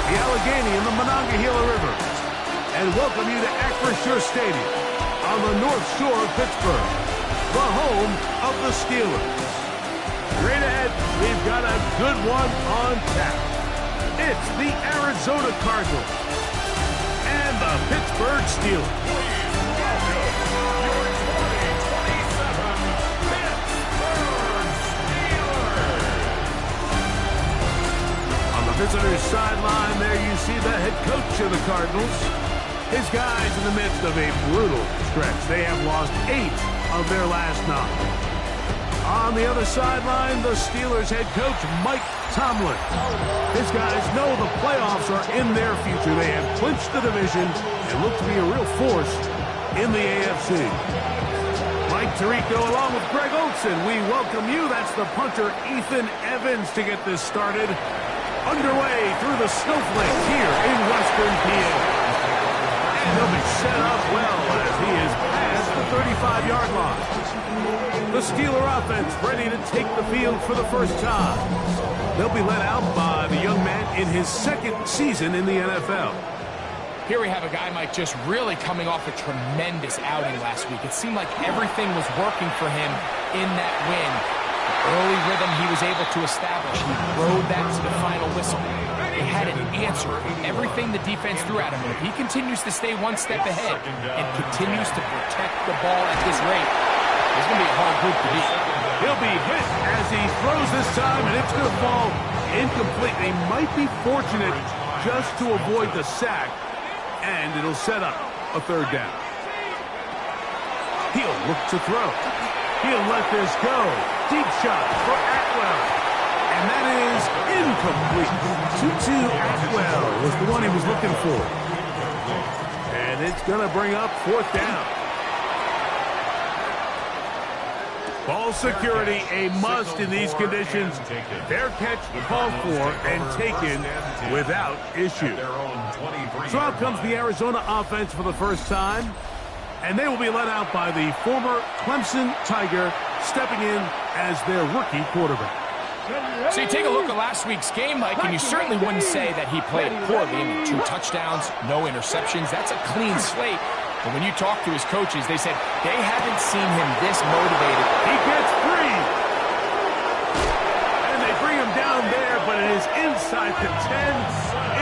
the Allegheny and the Monongahela River, and welcome you to Acrisure Stadium on the North Shore of Pittsburgh, the home of the Steelers. Straight ahead, we've got a good one on tap. It's the Arizona Cardinals and the Pittsburgh Steelers. Visitor's sideline there, you see the head coach of the Cardinals. His guys in the midst of a brutal stretch. They have lost 8 of their last 9. On the other sideline, the Steelers head coach, Mike Tomlin. His guys know the playoffs are in their future. They have clinched the division and look to be a real force in the AFC. Mike Tirico along with Greg Olsen. We welcome you. That's the punter, Ethan Evans, to get this started. Underway through the snowflakes here in Western PA. And he'll be set up well as he is past the 35-yard line. The Steeler offense ready to take the field for the first time. They'll be led out by the young man in his 2nd season in the NFL. Here we have a guy, Mike, just really coming off a tremendous outing last week. It seemed like everything was working for him in that win. Early rhythm he was able to establish. He rode that to the final whistle. They had an answer for everything the defense threw at him. If he continues to stay one step ahead and continues to protect the ball at this rate, it's going to be a hard group to beat. He'll be hit as he throws this time, and it's going to fall incomplete. They might be fortunate just to avoid the sack, and it'll set up a 3rd down. He'll look to throw. He'll let this go. Deep shot for Atwell. And that is incomplete. Tutu Atwell was the one he was looking for. And it's going to bring up 4th down. Ball security, a must in these conditions. Fair catch called for and taken without issue. So out comes the Arizona offense for the first time. And they will be led out by the former Clemson Tiger, stepping in as their rookie quarterback. So you take a look at last week's game, Mike, and you certainly wouldn't say that he played poorly. I mean, 2 touchdowns, no interceptions. That's a clean slate. But when you talk to his coaches, they said they haven't seen him this motivated. He gets free. And they bring him down there, but it is inside the 10.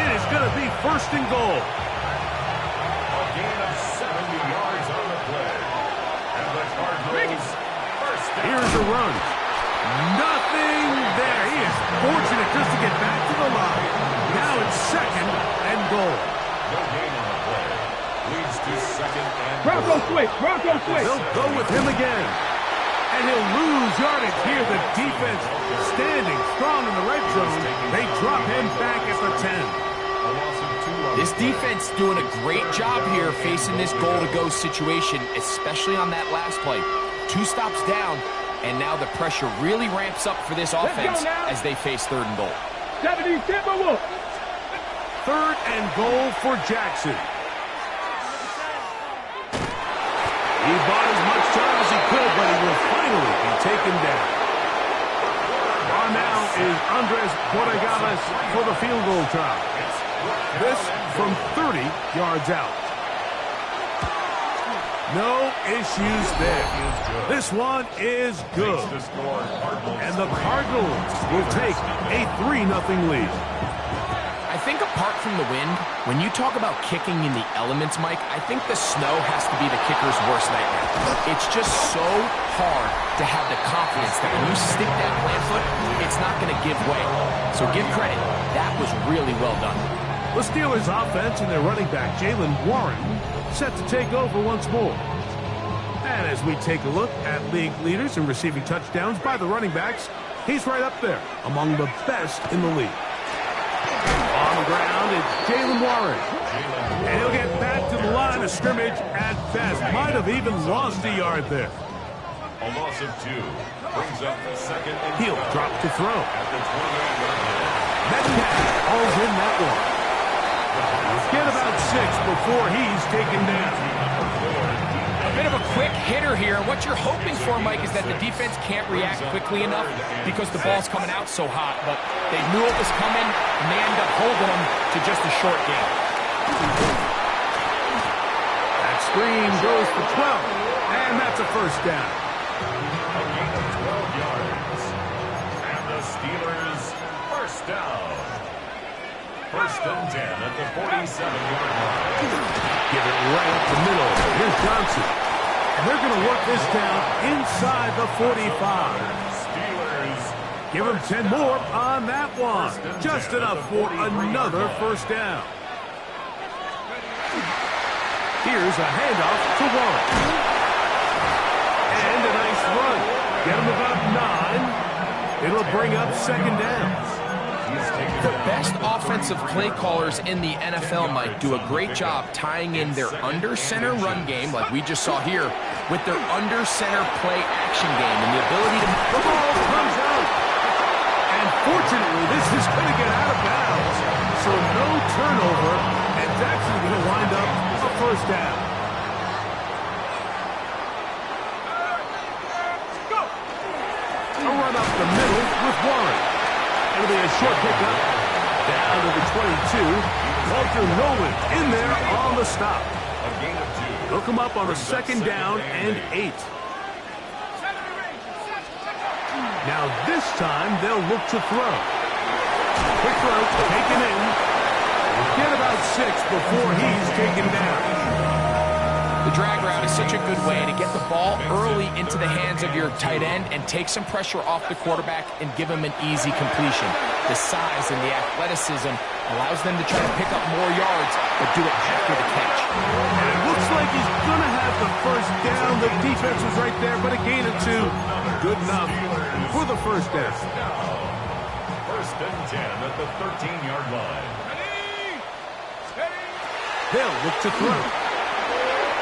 It is going to be 1st and goal. Here's a run. Nothing there. He is fortunate just to get back to the line. Now it's 2nd and goal. No gain on the play. Leads to 2nd and goal. Bronco switch. Bronco switch. They'll go with him again. And he'll lose yardage here. The defense standing strong in the red zone. They drop him back at the 10. This defense doing a great job here facing this goal-to-go situation, especially on that last play. 2 stops down, and now the pressure really ramps up for this offense as they face 3rd and goal. 3rd and goal for Jackson. He bought as much time as he could, but he will finally be taken down. On now is Andres Borregales for the field goal try. This from 30 yards out. No issues there. This one is good. And the Cardinals will take a 3-0 lead. I think apart from the wind, when you talk about kicking in the elements, Mike, I think the snow has to be the kicker's worst nightmare. It's just so hard to have the confidence that when you stick that plant foot, it's not going to give way. So give credit. That was really well done. The Steelers offense and their running back, Jaylen Warren, set to take over once more. And as we take a look at league leaders in receiving touchdowns by the running backs, he's right up there among the best in the league. On the ground, it's Jaylen Warren. And he'll get back to the line of scrimmage at best. Might have even lost a yard there. A loss of 2 brings up the 2nd and he'll drop to throw. At the 28-yard line. Metcalf calls in that one. Get about 6 before he's taken down. A bit of a quick hitter here. What you're hoping for, Mike, is that the defense can't react quickly enough because the ball's coming out so hot. But they knew it was coming, and they end up holding them to to just a short game. That screen goes for 12, and that's a first down. A gain of 12 yards. And the Steelers first down. First and 10 at the 47-yard line. Give it right up the middle. Here's Johnson. And they're going to work this down inside the 45. Steelers. Give him 10 more on that one. Just enough for another first down. Here's a handoff to Warren. And a nice run. Get him about 9. It'll bring up second down. The best offensive play callers in the NFL might do a great job tying in their under-center run game, like we just saw here, with their under-center play action game and the ability to... The ball comes out. And fortunately, this is going to get out of bounds. So no turnover, and it's actually going to wind up a first down. A run up the middle with Warren. It'll be a short pickup. Down to the 22. Walter Nolan in there on the stop. A gain of 2. They'll come up on a second down and 8. Now this time they'll look to throw. Quick throw taken in. Get about 6 before he's taken down. The drag route is such a good way to get the ball early into the hands of your tight end and take some pressure off the quarterback and give him an easy completion. The size and the athleticism allows them to try to pick up more yards, but do it after the catch. And it looks like he's going to have the first down. The defense was right there, but a gain of 2. Good enough for the first down. First and 10 at the 13-yard line. They'll look to throw.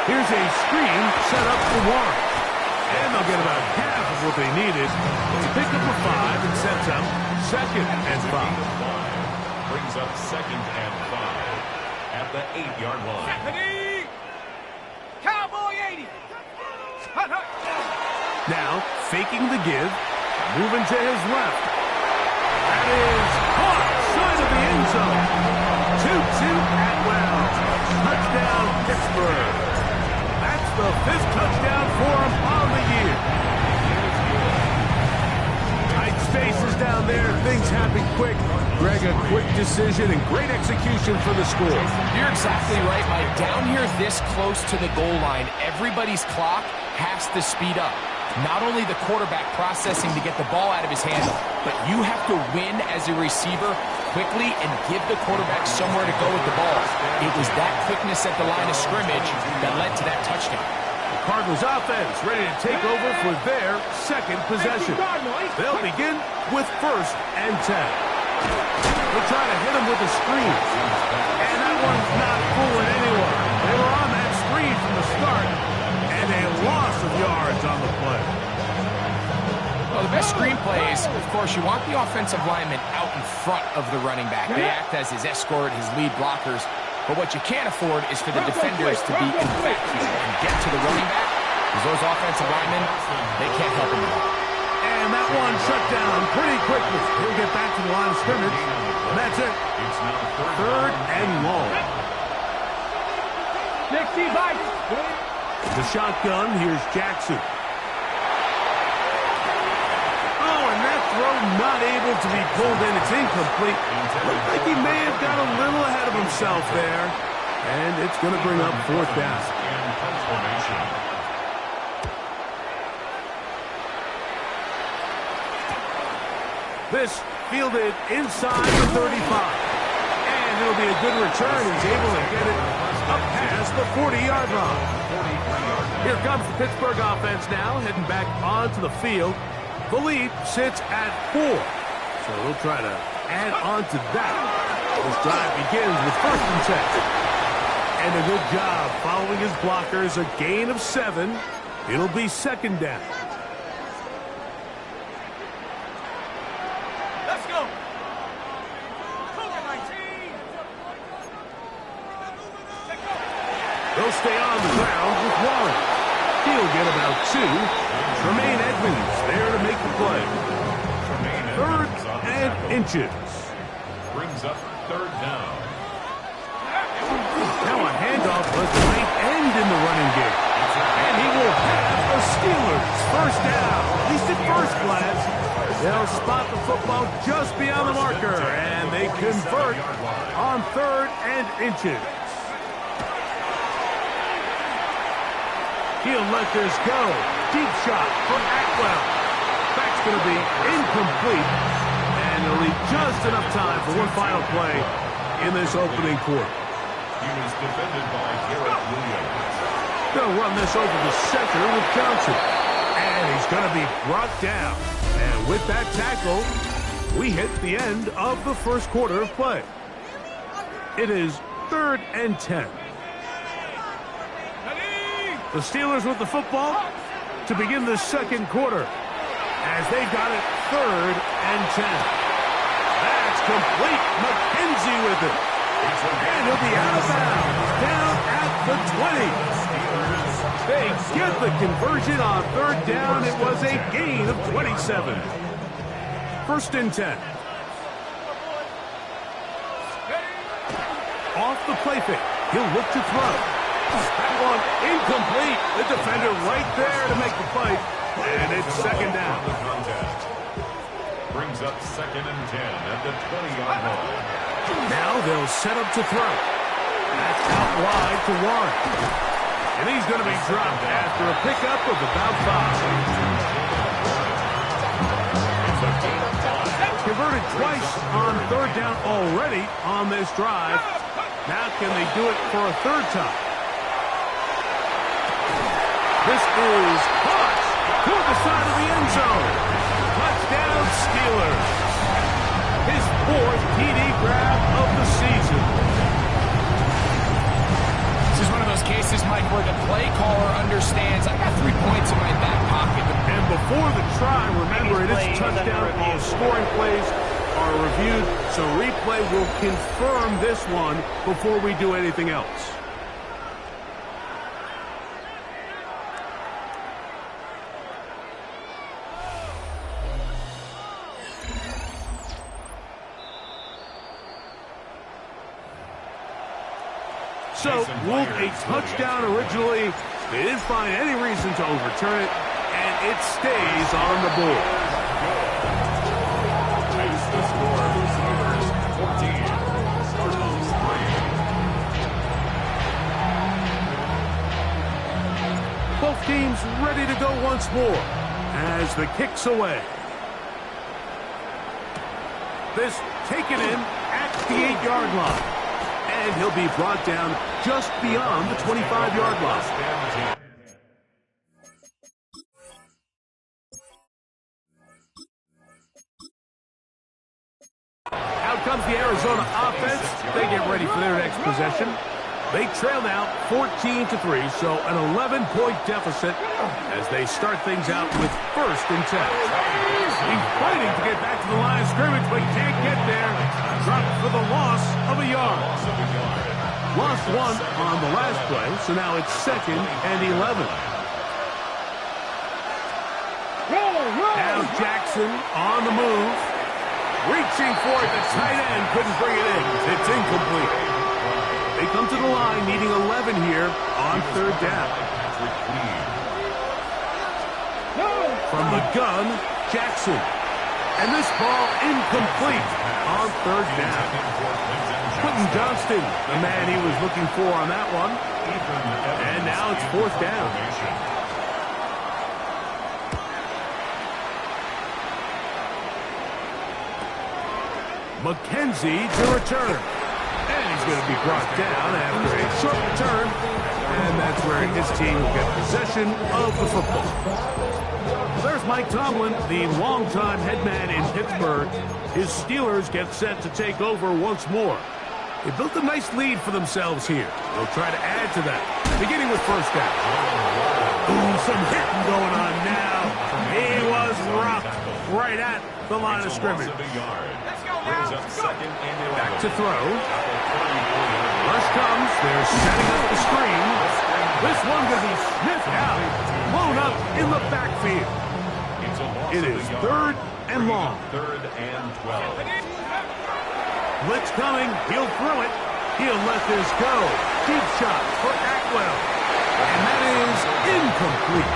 Here's a screen set up for Warren. And they'll get about half of what they needed. It's a pickup of 5 and sets up second and 5. Brings up second and 5 at the 8-yard line. Cowboy 80. Now, faking the give, moving to his left. That is caught, side of the end zone. 2-2 Atwell. Touchdown, Pittsburgh. That's the 5th touchdown for him on the year. Tight spaces down there. Things happen quick. Greg, a quick decision and great execution for the score. You're exactly right, Mike. Down here this close to the goal line, everybody's clock has to speed up. Not only the quarterback processing to get the ball out of his hands, but you have to win as a receiver quickly and give the quarterback somewhere to go with the ball. It was that quickness at the line of scrimmage that led to that touchdown. The Cardinals offense ready to take over for their second possession. They'll begin with first and 10. They'll try to hit him with a screen. And that one's not fooling anyone. They were on that screen from the start, and a loss of yards on the play. Well, the best screenplay is, of course, you want the offensive lineman out in front of the running back. They act as his escort, his lead blockers. But what you can't afford is for the defenders to be in the backfield and get to the running back, because those offensive linemen, they can't help him at all. And that one shut down pretty quickly. He'll get back to the line of scrimmage. And that's it. It's now Third and long. The shotgun, here's Jackson. Oh, and that throw not able to be pulled in. It's incomplete. Looked like he may have got a little ahead of himself there. And it's going to bring up fourth down. in transformation. This fielded inside the 35. And it'll be a good return. He's able to get it up past the 40-yard line. Here comes the Pittsburgh offense now, heading back onto the field. The lead sits at 4. So he'll try to add on to that. This drive begins with first and 10. And a good job following his blockers. A gain of 7. It'll be second down. Let's go. They'll stay on the ground with Warren. He'll get about 2. Tremaine Edmonds there to make the play. Tremaine Third Edmonds on the and tackle. inches. Brings up third down. Now a handoff, but late end in the running game. And he will have the Steelers first down. At least at first glance. They'll spot the football just beyond the marker, and they convert on 3rd and inches. He'll let this go. Deep shot for Atwell. That's going to be incomplete, and they'll leave just enough time for one final play in this opening quarter. He was defended by Garrett Williams. They'll run this over the center with Johnson, and he's going to be brought down. And with that tackle, we hit the end of the first quarter of play. It is 3rd and 10. The Steelers with the football to begin the second quarter as they've got it 3rd and 10. That's complete. McKenzie with it. And he'll be out of bounds down at the 20. They get the conversion on 3rd down. It was a gain of 27. 1st and 10. Off the play fake. He'll look to throw. That one incomplete. The defender right there to make the play. And it's 2nd down. The contest brings up 2nd and 10 at the 20-yard line. Now they'll set up to throw. That's out wide to Warren. And he's going to be dropped after a pickup of about 5. Converted twice on 3rd down already on this drive. Now can they do it for a 3rd time? This is caught toward the side of the end zone. Touchdown Steelers. His 4th TD grab of the season. This is one of those cases, Mike, where the play caller understands I got 3 points in my back pocket. And before the try, remember it is touchdown. All scoring plays are reviewed, so replay will confirm this one before we do anything else. So, ruled a touchdown originally. They didn't find any reason to overturn it, and it stays on the board. Makes the score Steelers 14, Cardinals 3. Both teams ready to go once more as the kick's away. This taken in at the 8-yard line. And he'll be brought down just beyond the 25-yard line. Out comes the Arizona offense. They get ready for their next possession. They trail now 14-3, so an 11-point deficit as they start things out with 1st and 10. He's fighting to get back to the line of scrimmage, but can't get there. Dropped for the loss of a yard. Lost 1 on the last play, so now it's 2nd and 11. Now Jackson on the move. Reaching for it, the tight end couldn't bring it in. It's incomplete. They come to the line needing 11 here on 3rd down. From the gun, Jackson. And this ball incomplete on 3rd down. Quentin Johnston, the man he was looking for on that one. And now it's 4th down. McKenzie to return. And he's going to be brought down after a short return. And that's where his team will get possession of the football. There's Mike Tomlin, the longtime head man in Pittsburgh. His Steelers get set to take over once more. They built a nice lead for themselves here. They'll try to add to that, beginning with 1st down. Ooh, some hitting going on now. He was rocked right at the line of scrimmage. Back to throw. Rush comes. They're setting up the screen. This one going to be sniffed out. Blown up in the backfield. It is 3rd and long. 3rd and 12. Blitz coming. He'll throw it. He'll let this go. Deep shot for Atwell. And that is incomplete.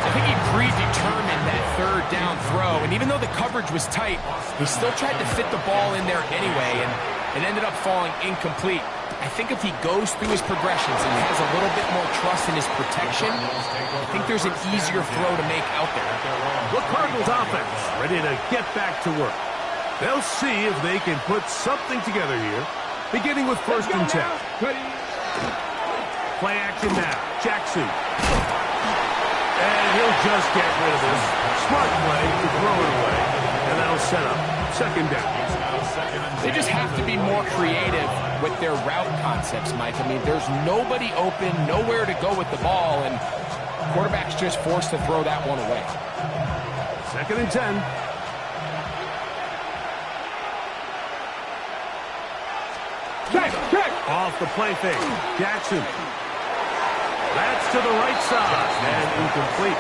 I think he predetermined that third down throw, and even though the coverage was tight, he still tried to fit the ball in there anyway, and it ended up falling incomplete. I think if he goes through his progressions and has a little bit more trust in his protection, I think there's an easier throw to make out there. The Cardinals offense ready to get back to work. They'll see if they can put something together here, beginning with 1st and 10. Play action now. Jackson. And he'll just get rid of this. Smart play to throw it away. And that'll set up 2nd down. They just have to be more creative with their route concepts, Mike. I mean, there's nobody open, nowhere to go with the ball, and quarterback's just forced to throw that one away. 2nd and 10. Check. Off the play fake. Jackson. That's to the right side and incomplete.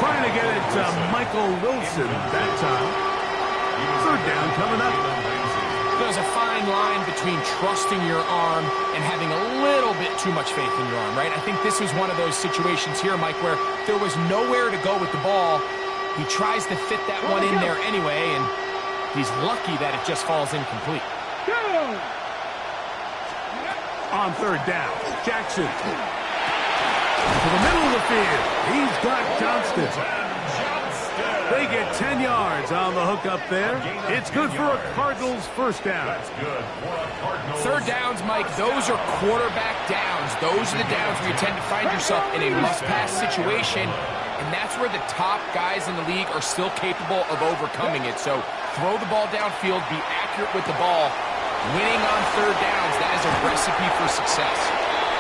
Trying to get it to Michael Wilson that time. 3rd down coming up. There's a fine line between trusting your arm and having a little bit too much faith in your arm, right? I think this was one of those situations here, Mike, where there was nowhere to go with the ball. He tries to fit that one in there anyway, and he's lucky that it just falls incomplete. On 3rd down, Jackson. To the middle of the field. He's got Johnston. They get 10 yards on the hook up there. It's good for a Cardinals 1st down. 3rd downs, Mike, those are quarterback downs. Those are the downs where you tend to find yourself in a must-pass situation, and that's where the top guys in the league are still capable of overcoming it. So throw the ball downfield, be accurate with the ball. Winning on 3rd downs, that is a recipe for success.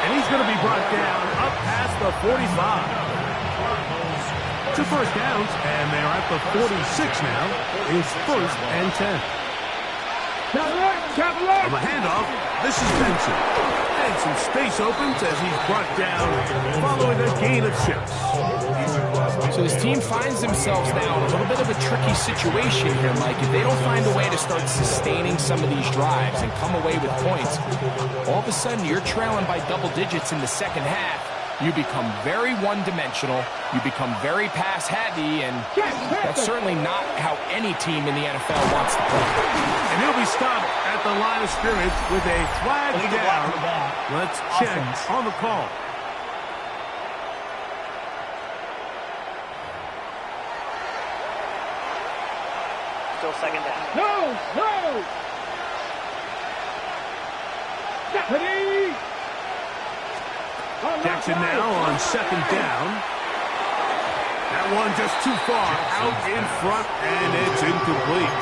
And he's going to be brought down up past the 45. 2 first downs, and they're at the 46 now. It's 1st and 10. On the handoff, this is Benson. And some space opens as he's brought down following a gain of 6. So this team finds themselves now in a little bit of a tricky situation here, Mike. If they don't find a way to start sustaining some of these drives and come away with points, all of a sudden you're trailing by double digits in the 2nd half. You become very one-dimensional, you become very pass-heavy, and that's certainly not how any team in the NFL wants to play. And he'll be stopped at the line of scrimmage with a flag down. Let's check on the call. Still 2nd down. No! Jackson now on 2nd down. That one just too far out in front, and it's incomplete.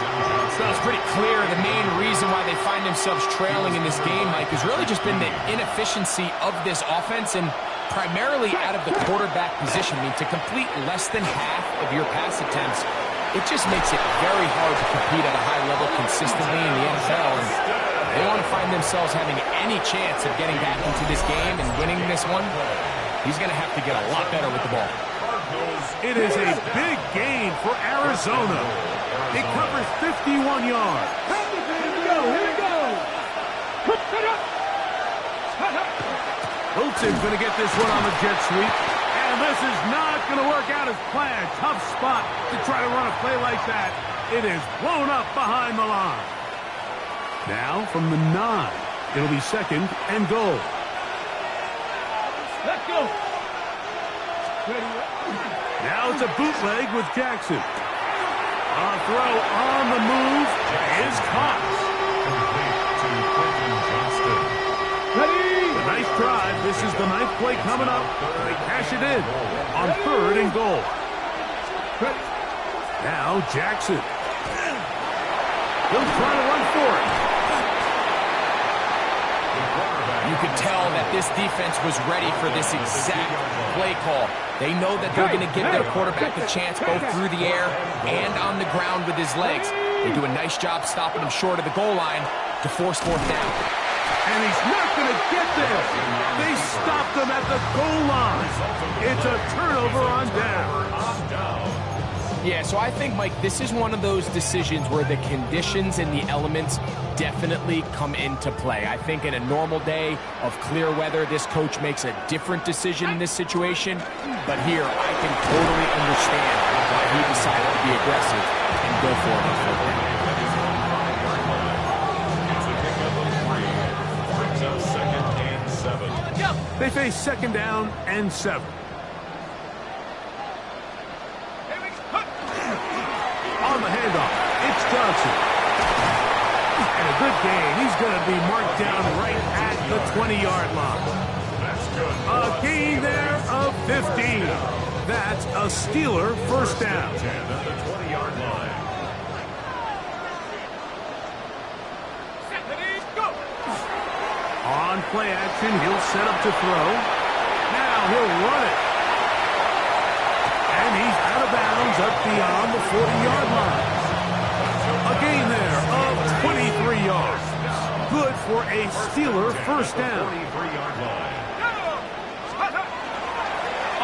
So it's pretty clear the main reason why they find themselves trailing in this game, Mike, has really just been the inefficiency of this offense and primarily out of the quarterback position. I mean, to complete less than half of your pass attempts, it just makes it very hard to compete at a high level consistently in the NFL. And they want to find themselves having any chance of getting back into this game and winning this one. He's going to have to get a lot better with the ball. It is a big gain for Arizona. It covers 51 yards. Here we go. Wilson's going to get this one on the jet sweep. And this is not going to work out as planned. Tough spot to try to run a play like that. It is blown up behind the line. Now from the 9, it'll be 2nd and goal. Let's go. Now it's a bootleg with Jackson. A throw on the move is caught. A nice drive. This is the 9th play coming up. They cash it in on 3rd and goal. Now Jackson. He'll try to run for it. You could tell that this defense was ready for this exact play call. They know that they're going to give their quarterback a chance both through the air and on the ground with his legs. They do a nice job stopping him short of the goal line to force 4th down. And he's not going to get there. They stopped him at the goal line. It's a turnover on down. Yeah, so I think, Mike, this is one of those decisions where the conditions and the elements definitely come into play. I think in a normal day of clear weather, this coach makes a different decision in this situation. But here, I can totally understand why he decided to be aggressive and go for it on fourth down. They face second down and 7. On the handoff, it's Johnson. And a good gain. He's going to be marked down right at the 20-yard line. A gain there of 15. That's a Steeler first down. At the 20-yard line. On play action, he'll set up to throw. Now he'll run it. And he's out of bounds up beyond the 40-yard line. A gain there of 23 yards. Good for a Steeler first down.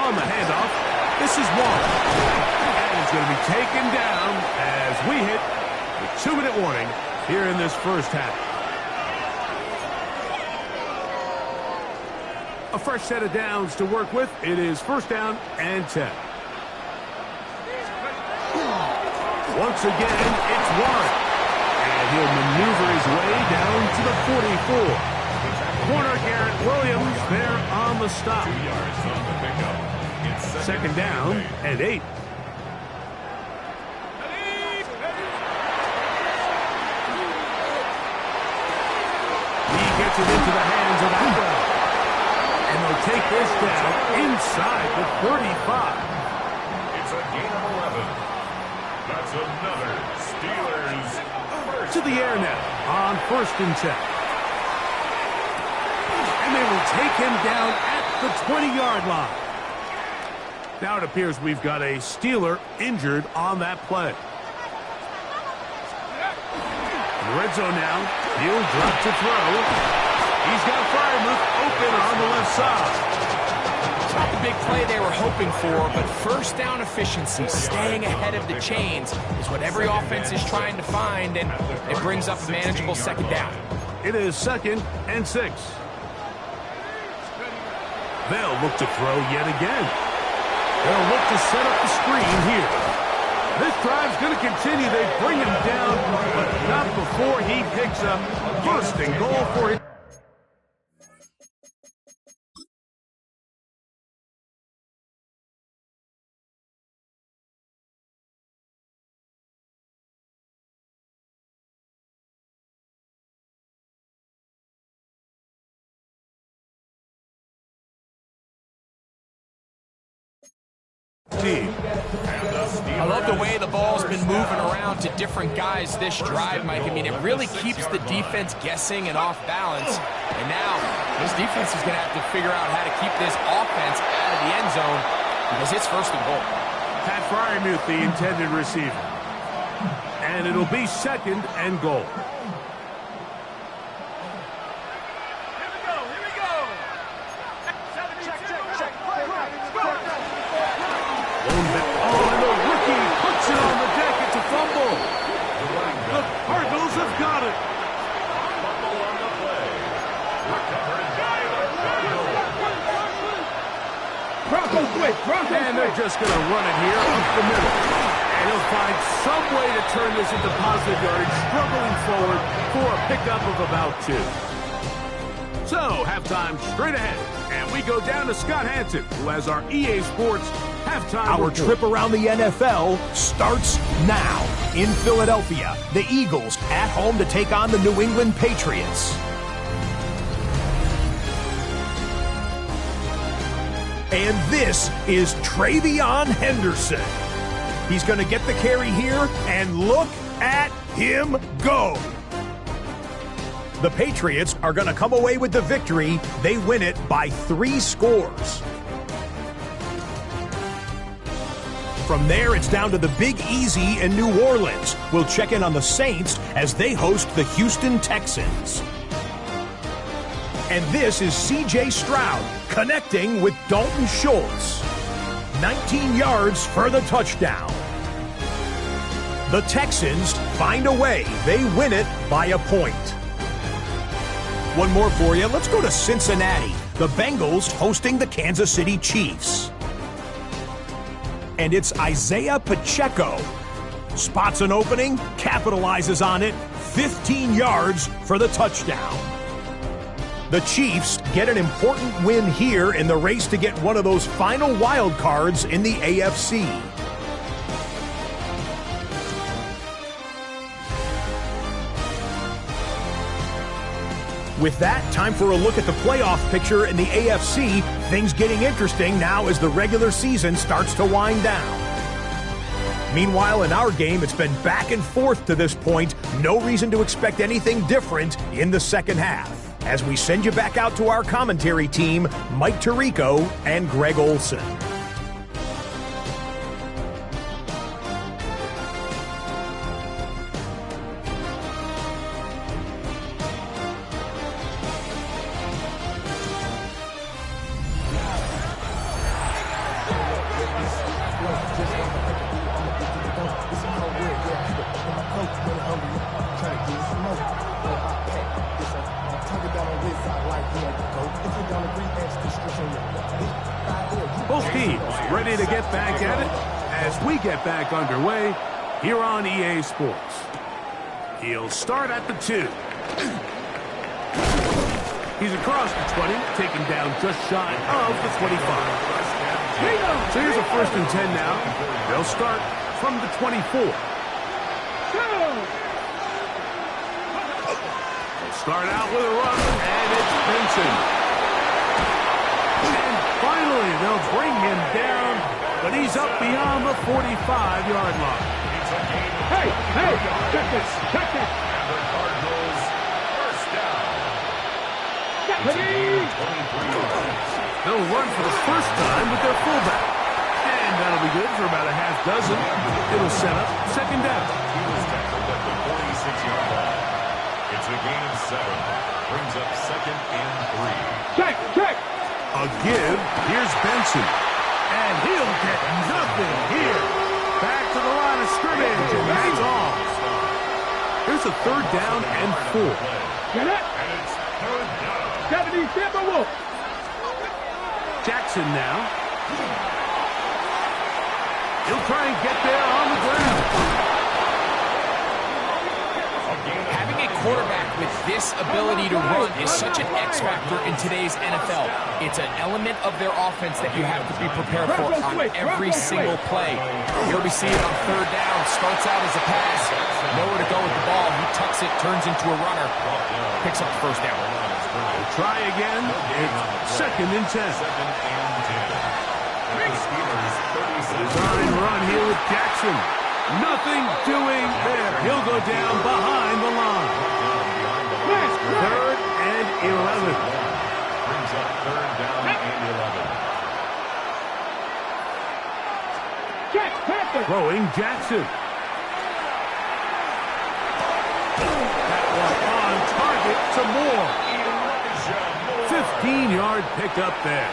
On the handoff, this is Waller. And he's going to be taken down as we hit the 2-minute warning here in this first half. A fresh set of downs to work with. It is first down and 10. Once again, it's Warren. And he'll maneuver his way down to the 44. Corner Garrett Williams there on the stop. 2 yards on the pickup. Second down and 8. He gets it into the hands of Atwell. And they'll take this down inside the 35. It's a gain of 11. That's another Steelers first. To the air now on first and 10. And they will take him down at the 20-yard line. Now it appears we've got a Steeler injured on that play. In the red zone now, he'll drop to throw. He's got Freiermuth open on the left side. Not the big play they were hoping for, but first down efficiency, staying ahead of the chains, is what every offense is trying to find, and it brings up a manageable second down. It is second and 6. They'll look to throw yet again. They'll look to set up the screen here. This drive's going to continue. They bring him down, but not before he picks up first and goal for him. I love the way the ball's been moving around to different guys this drive, Mike. I mean, it really keeps the defense guessing and off balance. And now, this defense is going to have to figure out how to keep this offense out of the end zone because it's first and goal. Pat Freiermuth, the intended receiver. And it'll be second and goal. The Cardinals have got it. Fumble on the play. Recovered by the Cardinals. And they're just going to run it here up the middle. And he'll find some way to turn this into positive yardage, struggling forward for a pickup of about 2. So, halftime straight ahead. And we go down to Scott Hansen, who has our EA Sports halftime Our report. trip around the NFL starts now. In Philadelphia, the Eagles at home to take on the New England Patriots. And this is Travion Henderson. He's going to get the carry here, and look at him go. The Patriots are going to come away with the victory. They win it by 3 scores. From there, it's down to the Big Easy in New Orleans. We'll check in on the Saints as they host the Houston Texans. And this is C.J. Stroud connecting with Dalton Schultz. 19 yards for the touchdown. The Texans find a way. They win it by a point. One more for you. Let's go to Cincinnati. The Bengals hosting the Kansas City Chiefs. And it's Isaiah Pacheco. Spots an opening, capitalizes on it, 15 yards for the touchdown. The Chiefs get an important win here in the race to get one of those final wild cards in the AFC. With that, time for a look at the playoff picture in the AFC. Things getting interesting now as the regular season starts to wind down. Meanwhile, in our game, it's been back and forth to this point. No reason to expect anything different in the second half. As we send you back out to our commentary team, Mike Tirico and Greg Olson. Both teams ready to get back at it as we get back underway here on EA Sports. He'll start at the 2. He's across the 20, taken down just shy of the 25. So here's a 1st and 10 now. They'll start from the 24. They'll start out with a run, and it's Benson. And finally, they'll bring him down, but he's up beyond the 45-yard line. Hey, check this, check that. And the Cardinals, first down. They'll run for the first time with their fullback. And that'll be good for about a half dozen. It'll set up 2nd down. He was tackled at the 46-yard line. It's a gain of 7. Brings up 2nd and 3. Check. A give. Here's Benson. And he'll get nothing here. Back to the line of scrimmage, and that's all. Here's a 3rd down and 4. Get it? And it's 3rd down. 77 Wolf. Jackson now. He'll try and get there on the ground. Having a quarterback with this ability to run is such an X factor in today's NFL. It's an element of their offense that you have to be prepared for on every single play. Here we see it on 3rd down. Starts out as a pass. Nowhere to go with the ball. He tucks it, turns into a runner. Picks up the 1st down. We'll try again. It's 2nd and 10. Design run here with Jackson. Nothing doing there. He'll go down behind the line. 3rd and 11. Brings up 3rd down and 11. Check, Panther. Throwing Jackson. That one on target to Moore. 15-yard pickup there.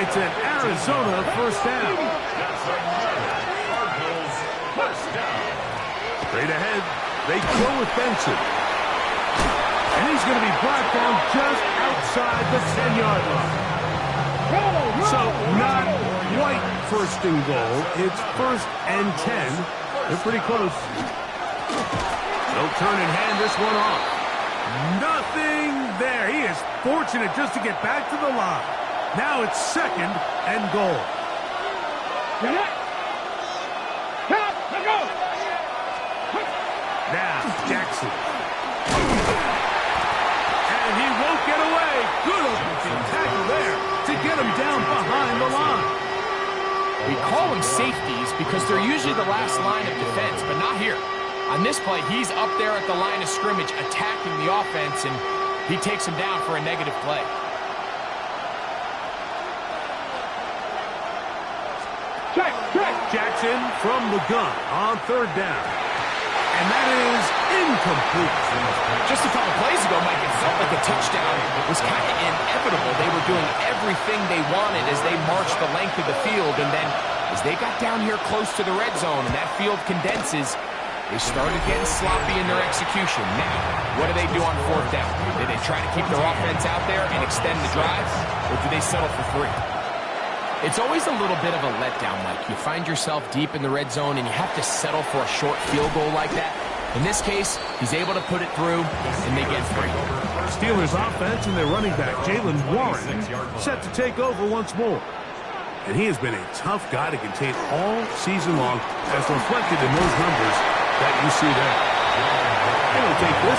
It's an Arizona 1st down. Cardinals, 1st down. Straight ahead, they go with Benson. And he's going to be brought down just outside the 10-yard line. So not quite 1st and goal. It's 1st and 10. They're pretty close. They'll turn and hand this one off. Nothing there. He is fortunate just to get back to the line. Now it's 2nd and goal. Get it? Count, let go. Now Jackson. And he won't get away. Good open tackle there to get him down behind the line. We call them safeties because they're usually the last line of defense, but not here. On this play, he's up there at the line of scrimmage attacking the offense, and he takes him down for a negative play. Check. Jackson from the gun on 3rd down. And that is incomplete. Just a couple plays ago, Mike, it felt like a touchdown was kind of inevitable. They were doing everything they wanted as they marched the length of the field, and then as they got down here close to the red zone and that field condenses, They started getting sloppy in their execution. Now, what do they do on fourth down? Do they try to keep their offense out there and extend the drive, or do they settle for 3? It's always a little bit of a letdown, Mike. You find yourself deep in the red zone, and you have to settle for a short field goal like that. In this case, he's able to put it through, and they get 3. Steelers offense and their running back, Jalen Warren, set to take over once more. And he has been a tough guy to contain all season long, as reflected in those numbers that you see there. And he'll take this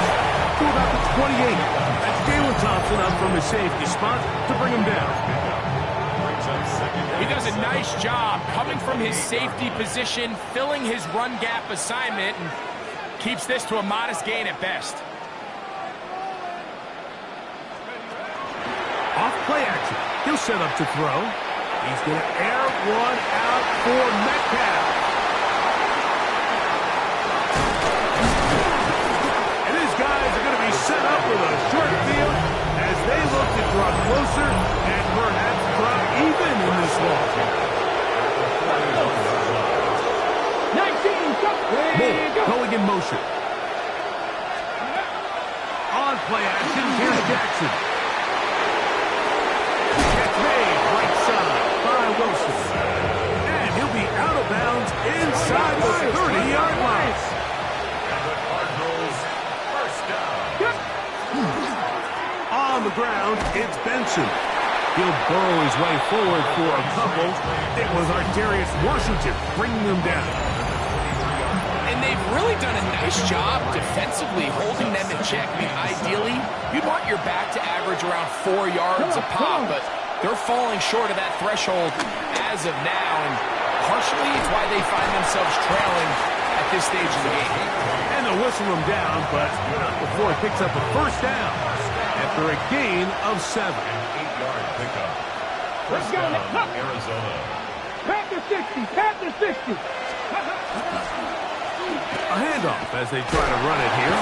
to about the 28. That's Galen Thompson up from his safety spot to bring him down. He does a nice job coming from his safety position, filling his run gap assignment, and keeps this to a modest gain at best. Off play action. He'll set up to throw. He's going to air one out for Metcalf. And his guys are going to be set up with a short field as they look to draw closer and perhaps draw even in this one. 19, Moore going in motion. On play action, here's Jackson. Gets made right side by Wilson. And he'll be out of bounds inside the 30-yard line. And the Cardinals first down. On the ground, it's Benson. He'll burrow his way forward for a couple. It was Arterius Washington bringing them down. And they've really done a nice job defensively holding them in check. I mean, ideally, you'd want your back to average around 4 yards a pop, but they're falling short of that threshold as of now, and partially it's why they find themselves trailing at this stage of the game. And they'll whistle him down, but not before he picks up a first down after a gain of 7. An 8-yard pickup. First down, Arizona. Pat the 60, pat the 60. A handoff as they try to run it here.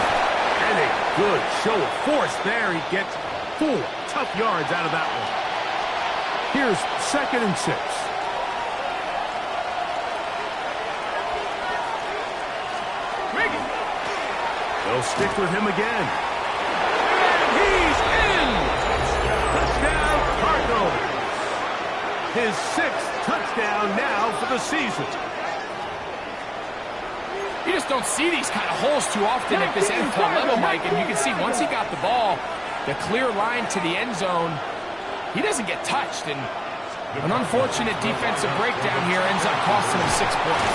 And a good show of force there. He gets 4 tough yards out of that one. Here's 2nd and 6. They'll stick with him again. And he's in! Touchdown, Cardinals. His 6th touchdown now for the season. You just don't see these kind of holes too often at this NFL level, Mike. And you can see once he got the ball, the clear line to the end zone, he doesn't get touched. And an unfortunate defensive breakdown here ends up costing him 6 points.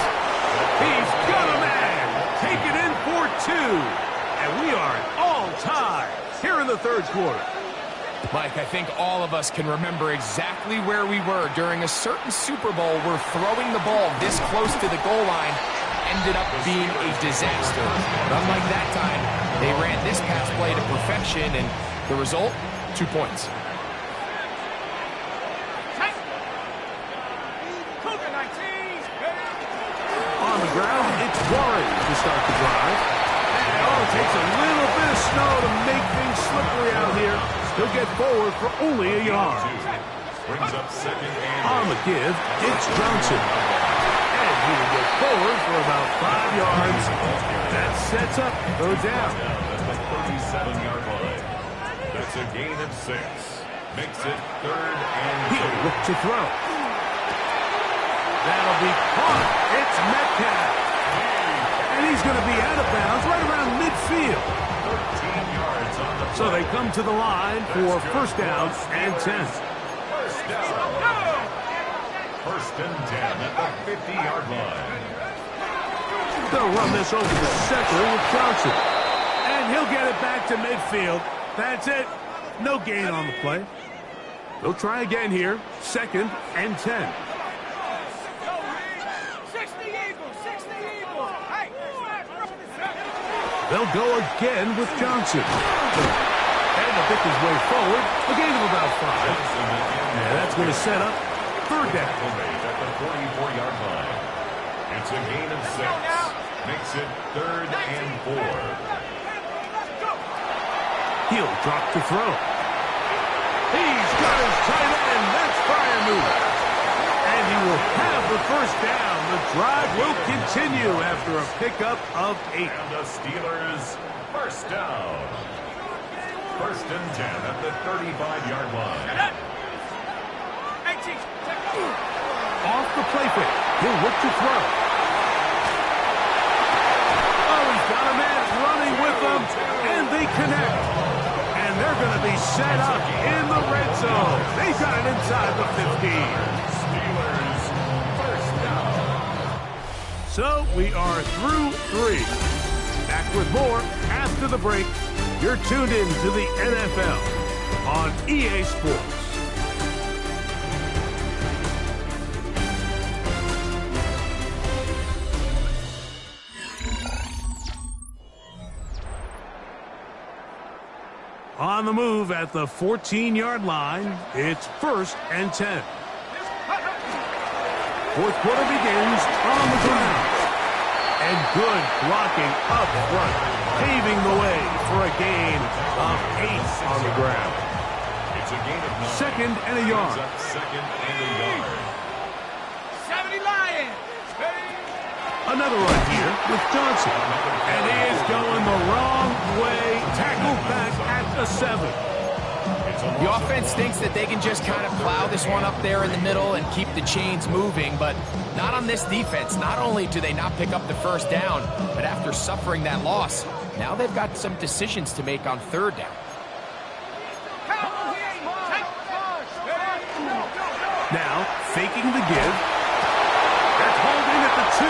He's got a man. Take it in for 2. And we are at all tied here in the 3rd quarter. Mike, I think all of us can remember exactly where we were during a certain Super Bowl where throwing the ball this close to the goal line ended up being a disaster. But unlike that time, they ran this pass play to perfection, and the result, 2 points. On the ground, it's Warren to start the drive. And it takes a little bit of snow to make things slippery out here. He'll get forward for only a yard. Brings up 2nd and On the give, it's Johnson. And he will get forward for about 5 yards. That sets up third down. at the 37-yard line. That's a gain of 6. Makes it 3rd and 2. He'll look to throw. That'll be caught. It's Metcalf. And he's going to be out of bounds right around midfield. 13 yards on the play. So they come to the line for first down and 10. First down. 1st and 10 at the 50-yard line. They'll run this over the center with Johnson. And he'll get it back to midfield. That's it. No gain on the play. They'll try again here. 2nd and 10. They'll go again with Johnson. And they'll pick his way forward. A gain of about 5. And that's going to set up third down. At the 44-yard line. It's a gain of 6. Makes it 3rd and 4. He'll drop to throw. He's got his tight end. That's Freiermuth. And he will have the first down. The drive will continue after a pickup of 8. And the Steelers first down. First and 10 at the 35-yard line. Off the play fake. He'll look to throw. Oh, he's got a man running with them, and they connect. And they're going to be set up in the red zone. They got it inside the 15. Steelers first down. So we are through 3. Back with more after the break. You're tuned in to the NFL on EA Sports. On the move at the 14-yard line, it's first and 10. Fourth quarter begins on the ground. And good blocking up front, paving the way for a gain of 8 on the ground. It's a gain of 9. Second and a yard. Second and a yard. 70 Lions! Another run here with Johnson. And he is going the wrong way. Tackled back at the 7. The offense thinks that they can just kind of plow this one up there in the middle and keep the chains moving, but not on this defense. Not only do they not pick up the first down, but after suffering that loss, now they've got some decisions to make on third down. Now, faking the give. That's holding at the 2.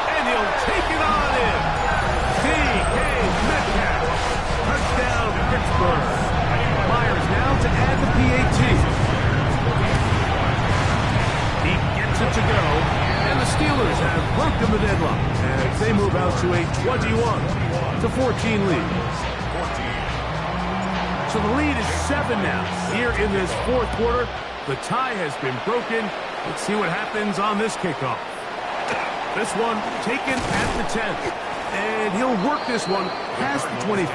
And he'll take it on in. D.K. Metcalf. Touchdown, Pittsburgh. Myers now to add the PAT. He gets it to go. And the Steelers have broken the deadlock as they move out to a 21-14 lead. So the lead is 7 now here in this fourth quarter. The tie has been broken. Let's see what happens on this kickoff. This one taken at the 10. And he'll work this one past the 25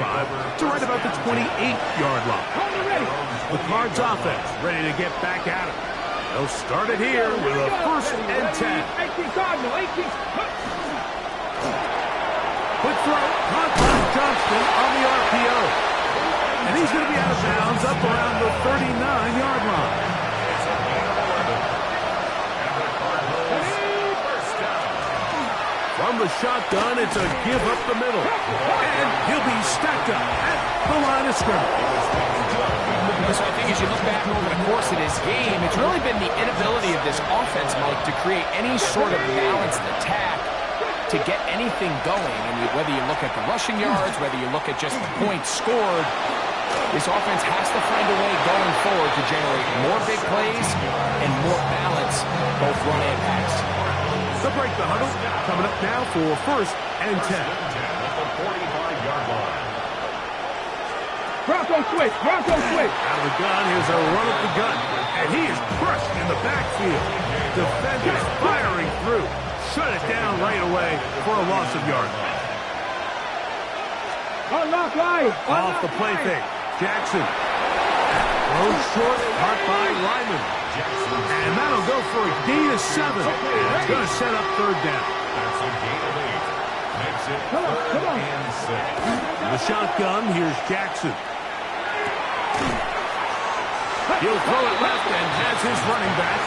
to right about the 28-yard line. The Cards offense ready to get back at him. They'll start it here with a first and 10. Quick throw, caught by Johnston on the RPO. And he's going to be out of bounds up around the 39-yard line. From the shotgun, it's a give up the middle. And he'll be stacked up at the line of scrimmage. So I think as you look back over the course of this game, it's really been the inability of this offense, Mike, to create any sort of balanced attack to get anything going. And whether you look at the rushing yards, whether you look at just the points scored, this offense has to find a way going forward to generate more big plays and more balance, both run and pass. The break the huddle coming up now for first and 10. At the 45-yard line. Bronco switch. Out of the gun, here's a run up the gut. And he is crushed in the backfield. Defenders firing through. Shut it down right away for a loss of yard. Unlock line. Off the play fake. Jackson. Throws short, caught by Lyman. And that'll go for a gain of 7. And it's going to set up third down. That's a gain of 8. Makes it third and 6. The shotgun, here's Jackson. He'll throw it left and has his running back.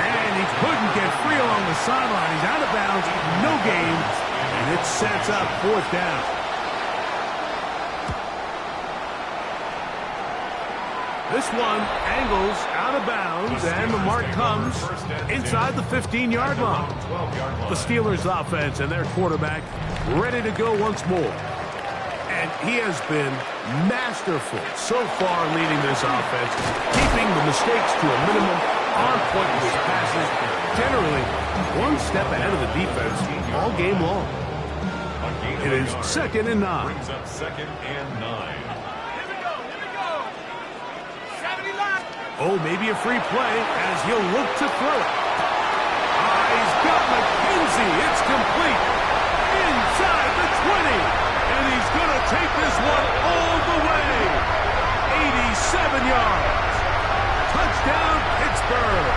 And he couldn't get free along the sideline. He's out of bounds, no gain. And it sets up fourth down. This one angles out of bounds, and the mark comes inside the 15-yard line. The Steelers offense and their quarterback ready to go once more. And he has been masterful so far leading this offense, keeping the mistakes to a minimum, on point with his passes, generally one step ahead of the defense all game long. It is second and 9. Brings up second and 9. Oh, maybe a free play as he'll look to throw it. He's got McKenzie. It's complete. Inside the 20. And he's going to take this one all the way. 87 yards. Touchdown, Pittsburgh.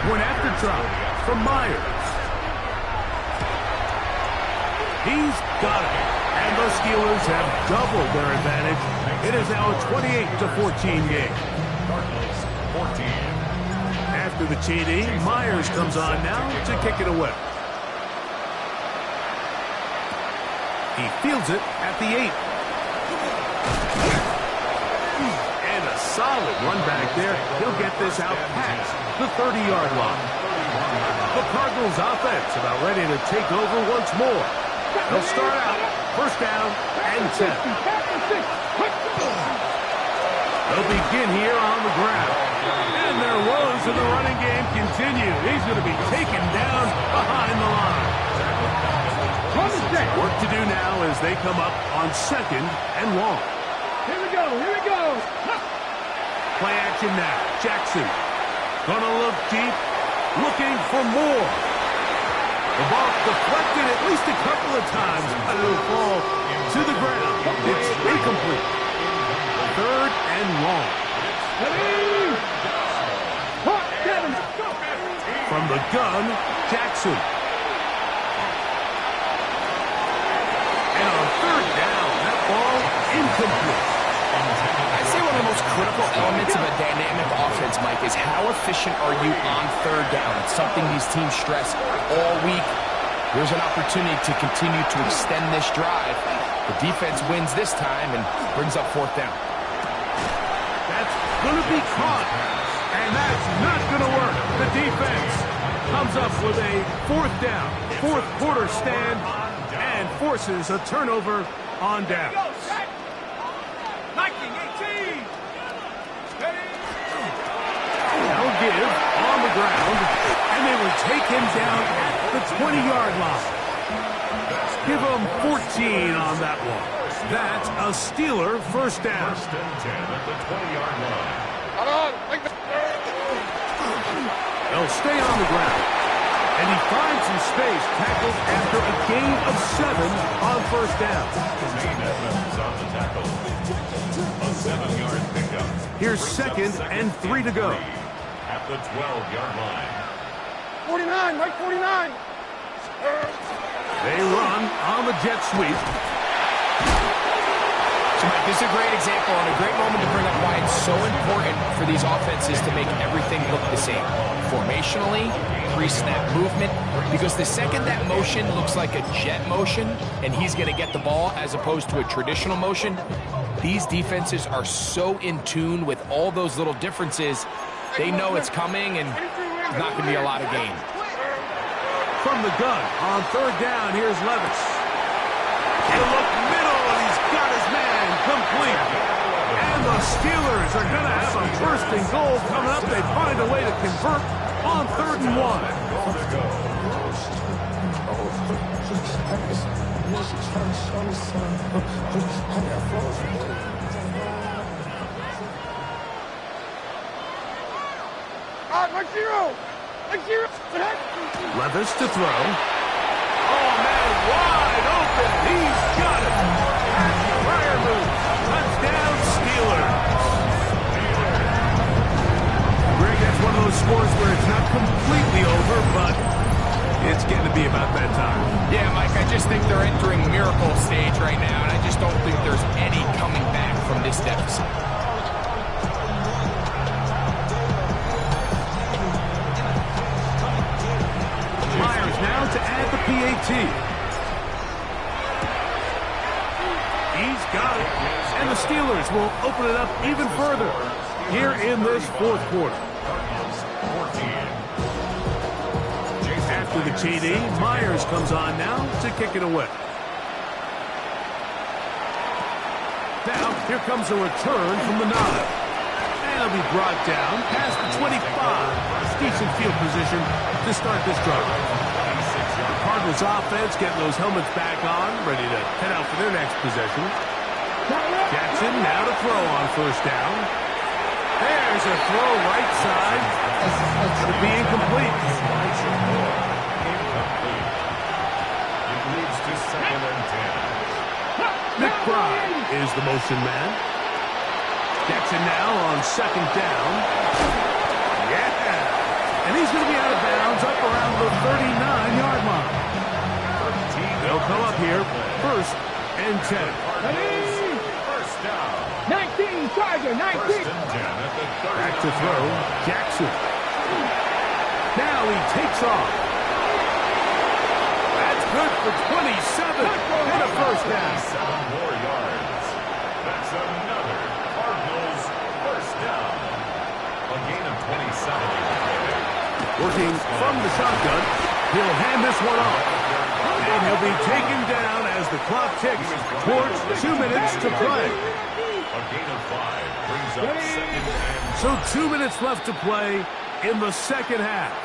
Point after drop from Myers. He's got it. And the Steelers have doubled their advantage. It is now a 28-14 game. Cardinals 14. After the TD, Myers comes on now to kick it away. He fields it at the 8. And a solid run back there. He'll get this out past the 30-yard line. The Cardinals offense about ready to take over once more. They'll start out first down and 10. They'll begin here on the ground. And their woes in the running game continue. He's going to be taken down behind the line. Work to do now as they come up on second and long. Here we go, here we go. Play action now. Jackson gonna look deep, looking for more. The ball deflected at least a couple of times, but it'll fall to the ground. It's incomplete. Third and long. From the gun, Jackson. And on third down, that ball incomplete. I'd say one of the most critical elements of a dynamic offense, Mike, is how efficient are you on third down? It's something these teams stress all week. Here's an opportunity to continue to extend this drive. The defense wins this time and brings up fourth down. That's going to be caught, and that's not going to work. The defense comes up with a fourth down, fourth quarter stand, and forces a turnover on downs. They'll give on the ground, and they will take him down at the 20-yard line. Give him 14 on that one. That's a Steeler first down. First and 10 at the 20-yard line. They'll stay on the ground, and he finds some space tackled after a gain of 7 on first down. Zane Edmonds on the tackle. A 7-yard pickup. Here's second and 3 to go. At the 12-yard line. 49, Mike, 49. They run on the jet sweep. So, Mike, this is a great example and a great moment to bring up why it's so important for these offenses to make everything look the same. Formationally, pre-snap movement, because the second that motion looks like a jet motion and he's going to get the ball as opposed to a traditional motion, these defenses are so in tune with all those little differences. They know it's coming, and there's not going to be a lot of gain. From the gun, on third down, here's Levis. He'll look middle, and he's got his man complete. And the Steelers are going to have a first and goal coming up. They find a way to convert on third and 1. Levis to throw. Oh, man, wide open. He's got it. Fire move. Touchdown, Steelers. Greg, that's one of those scores where it's not completely over, but it's getting to be about that time. Yeah, Mike, I just think they're entering miracle stage right now, and I just don't think there's any coming back from this deficit. Now to add the PAT. He's got it. And the Steelers will open it up even further here in this fourth quarter. After the TD, Myers comes on now to kick it away. Now, here comes a return from the 9. And it'll be brought down past the 25. Decent field position to start this drive. Cardinals offense getting those helmets back on, ready to head out for their next possession. Jackson now to throw on first down. There's a throw right side. Going to be incomplete. It leads to second and 10. McBride is the motion man. Jackson now on second down. Yeah. And he's going to be out of bounds up around the 39-yard line. They'll come up here, 1st and 10. First down. 19, Charger, 19. First and 10 at the 30. Back to throw, Jackson. Now he takes off. That's good for 27 and a first down. 7 more yards. That's another Cardinals first down. A gain of 27. Working from the shotgun, he'll hand this one off. And he'll be taken down as the clock ticks towards 2 minutes to play. A gain of 5 brings up 2nd and So 2 minutes left to play in the second half.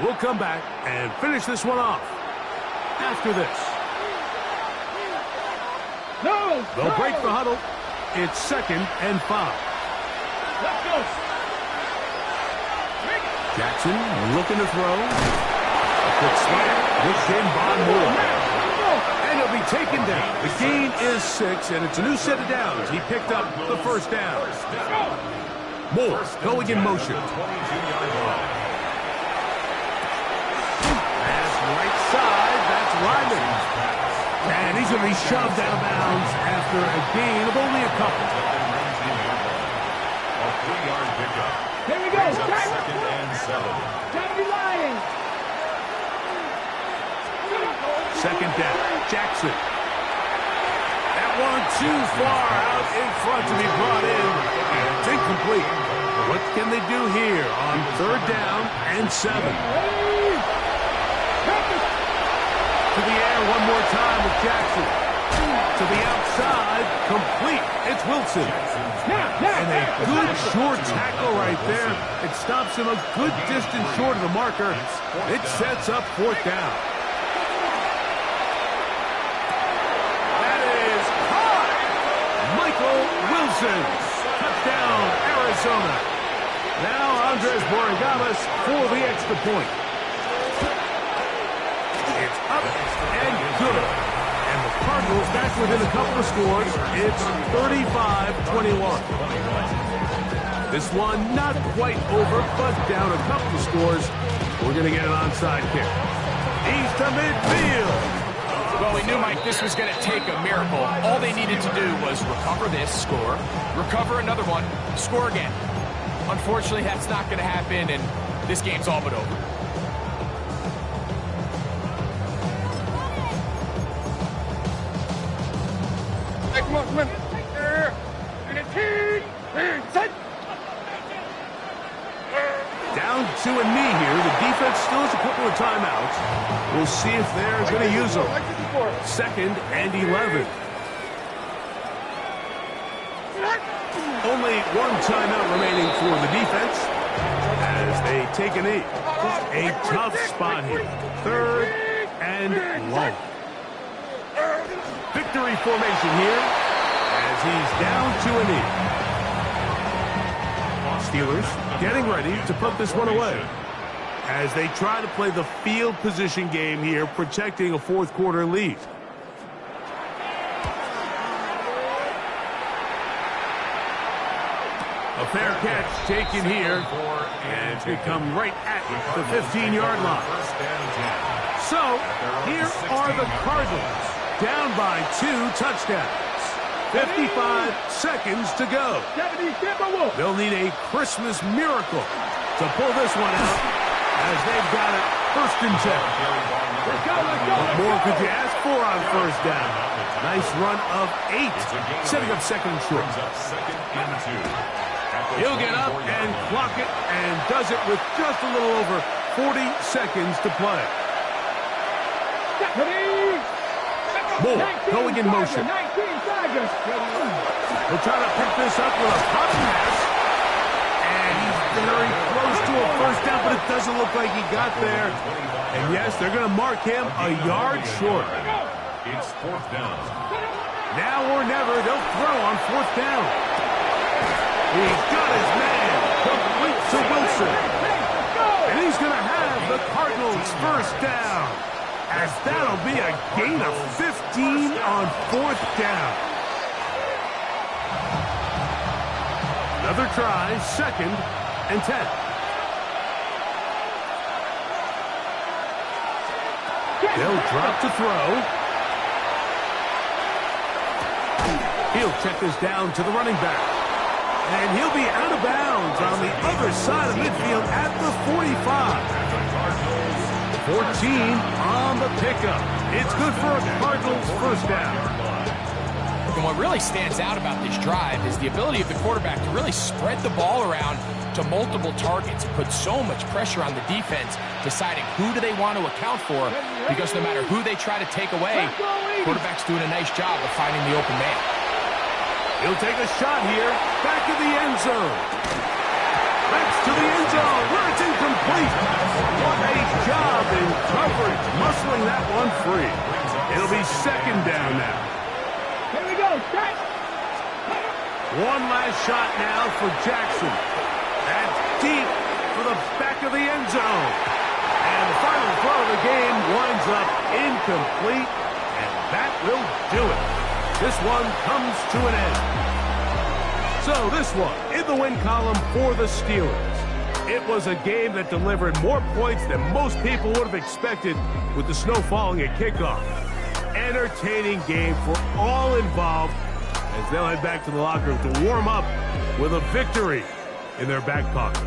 We'll come back and finish this one off after this. No. They'll break the huddle. It's 2nd and 5. Let's go. Jackson looking to throw. A quick slant. This in by Moore. And he'll be taken down. The gain is 6, and it's a new set of downs. He picked up the first down. Moore going in motion. 22-yard line. That's right side. That's Ryman. And he's going to be shoved out of bounds after a gain of only a couple. A 3-yard pickup. Here we go. Brings up 2nd and 7. Gotta be lying. 2nd down. Jackson. That one too far out in front to be brought in. And it's incomplete. What can they do here on 3rd down and 7? To the air one more time with Jackson. To the outside, complete. It's Wilson. And a good short tackle right there. It stops him a good distance short of the marker. It sets up 4th down. That is caught. Michael Wilson. Touchdown, Arizona. Now Andres Borregales for the extra point. It's up and good. And the Cardinals back within a couple of scores. It's 35-21. This one not quite over, but down a couple of scores. We're going to get an onside kick. He's to midfield. Well, we knew, Mike, this was going to take a miracle. All they needed to do was recover this, score, recover another one, score again. Unfortunately, that's not going to happen, and this game's all but over. Come on, come on. Set. Down to a knee here. The defense still has a couple of timeouts. We'll see if they're going to use them. 2nd and 11. Only one timeout remaining for the defense as they take a knee. A tough spot here. 3rd and long. Victory formation here as he's down to a knee. Steelers getting ready to put this one away as they try to play the field position game here, protecting a 4th quarter lead. A fair catch taken here, and it's going to come right at the 15-yard line. So, here are the Cardinals, down by 2 touchdowns. 55 seconds to go. They'll need a Christmas miracle to pull this one out as they've got it 1st and 10. What more could you ask for on 1st down? Nice run of 8, setting up 2nd and short. He'll get up and clock it, and does it with just a little over 40 seconds to play. Moore going in motion. We'll try to pick this up with a pop pass. And he's very close to a 1st down, but it doesn't look like he got there. And yes, they're going to mark him a yard short. It's 4th down. Now or never, they'll throw on 4th down. He's got his man, complete to Wilson. And he's going to have the Cardinals' 1st down, as that'll be a gain of 15 on 4th down. Another try, 2nd and 10. They'll drop to throw. He'll check this down to the running back. And he'll be out of bounds on the other side of midfield at the 45. 14 on the pickup. It's good for a Cardinals first down. And what really stands out about this drive is the ability of the quarterback to really spread the ball around to multiple targets, put so much pressure on the defense, deciding who do they want to account for, because no matter who they try to take away, quarterback's doing a nice job of finding the open man. He'll take a shot here, back in the end zone. That's to the end zone, where it's incomplete. What a job in coverage, muscling that one free. It'll be second down now. Here we go, set. One last shot now for Jackson. That's deep for the back of the end zone. And the final throw of the game winds up incomplete, and that will do it. This one comes to an end. So this one in the win column for the Steelers. It was a game that delivered more points than most people would have expected with the snow falling at kickoff. Entertaining game for all involved as they'll head back to the locker room to warm up with a victory in their back pocket.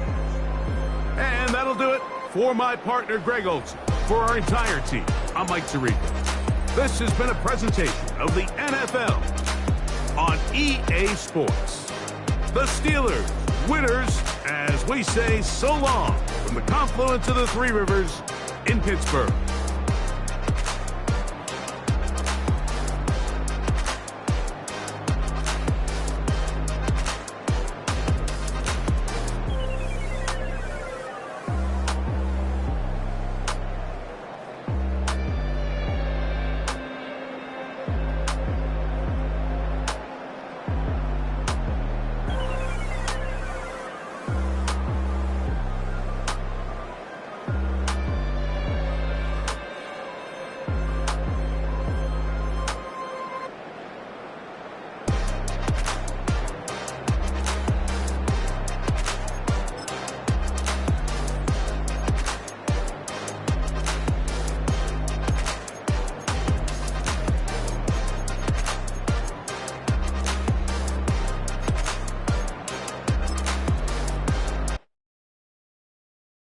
And that'll do it for my partner Greg Olson. For our entire team, I'm Mike Tirico. This has been a presentation of the NFL on EA Sports. The Steelers, winners, as we say so long from the confluence of the Three Rivers in Pittsburgh.